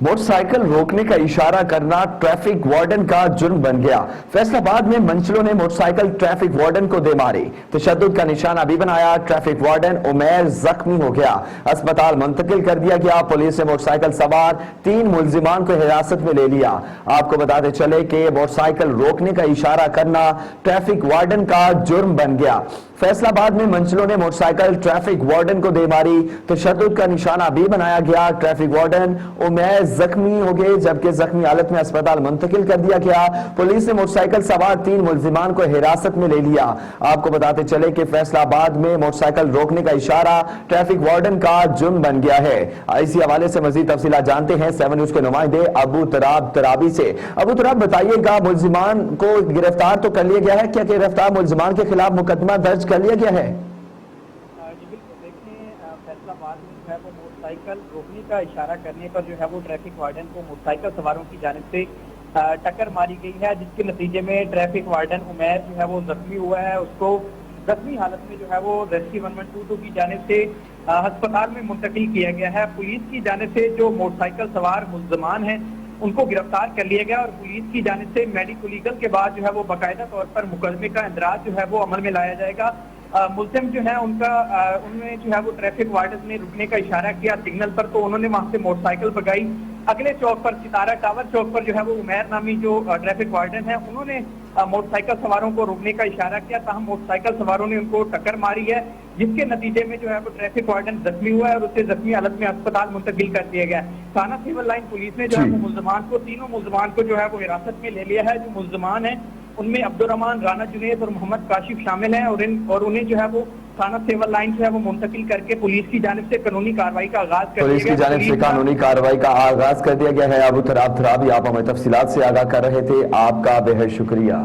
Motor cycle روکنے کا اشارہ کرنا ٹریفک وارڈن کا جرم بن گیا۔ فیصل آباد میں منچلوں نے موٹر سائیکل ٹریفک وارڈن کو دے ماری، تشدد کا نشانہ بھی بنایا۔ ٹریفک وارڈن عمیر زخمی ہو گیا، اسپتال منتقل کر دیا گیا۔ پولیس نے موٹر سائیکل سوار 3 ملزمان کو حراست میں لے لیا۔ آپ کو بتاتے چلے کہ موٹر سائیکل روکنے کا اشارہ کرنا ٹریفک وارڈن کا جرم بن گیا۔ فیصل آباد میں منچلوں نے موٹر سائیکل ٹریفک وارڈن کو دے ماری، تشدد کا نشانہ بھی بنایا گیا۔ ٹریفک وارڈن عمیر زخمی ہو گئے، جبکہ زخمی حالت میں اسپتال منتقل کر دیا گیا۔ پولیس نے موٹر سائیکل سوار 3 ملزمان کو حراست میں لے لیا۔ آپ کو بتاتے چلے کہ فیصل آباد میں موٹر سائیکل روکنے کا اشارہ ٹریفک وارڈن کا جرم بن گیا ہے۔ اسی حوالے سے مزید تفصیلات جانتے ہیں 7 نیوز کے نمائندے ابو تراب ترابی سے۔ ابو تراب بتائیے گا، ملزمان کو گرفتار تو کر لیا گیا ہے، کیا گرفتار ملزمان کے خلاف مقدمہ درج کر لیا گیا ہے؟ جی بالکل، دیکھیں فیصل آباد میں جو ہے وہ موٹر سائیکل روکنے کا اشارہ کرنے پر جو ہے وہ ٹریفک وارڈن کو موٹر سائیکل سواروں کی جانب سے ٹکر ماری گئی ہے، جس کے نتیجے میں ٹریفک وارڈن عمیر جو ہے وہ زخمی ہوا ہے۔ اس کو زخمی حالت میں جو ہے وہ ریسکیو 1122 کی جانب سے ہسپتال میں منتقل کیا گیا ہے۔ پولیس کی جانب سے جو موٹر سائیکل سوار ملزمان ہیں ان کو گرفتار کر لیا گیا، اور پولیس کی جانب سے میڈیکو لیگل کے بعد جو ہے وہ باقاعدہ طور پر مقدمے کا اندراج جو ہے وہ عمل میں لایا جائے گا۔ ملزم جو ہے ان نے جو ہے وہ ٹریفک وارڈن نے رکنے کا اشارہ کیا سگنل پر، تو انہوں نے وہاں سے موٹر سائیکل بگائی۔ اگلے چوک پر ستارہ ٹاور چوک پر جو ہے وہ عمیر نامی جو ٹریفک وارڈن ہے انہوں نے موٹر سائیکل سواروں کو روکنے کا اشارہ کیا، تاہم موٹر سائیکل سواروں نے ان کو ٹکر ماری ہے، جس کے نتیجے میں جو ہے وہ ٹریفک وارڈن زخمی ہوا ہے اور اسے زخمی حالت میں اسپتال منتقل کر دیا گیا۔ تھانہ سول لائن پولیس نے جو ہے وہ ملزمان کو، تینوں ملزمان کو جو ہے وہ حراست میں لے لیا ہے۔ جو ملزمان ہیں ان میں عبد الرحمان، رانا جنید اور محمد کاشف شامل ہیں، اور انہیں جو ہے وہ تھانہ سول لائن جو ہے وہ منتقل کر کے پولیس کی جانب سے قانونی کارروائی کا آغاز کر دیا گیا۔ پولیس کی جانب سے قانونی کارروائی کا آغاز کر دیا گیا ہے۔ ابو تراب ترابی آپ ہمیں تفصیلات سے آگاہ کر رہے تھے، آپ کا بے حد شکریہ۔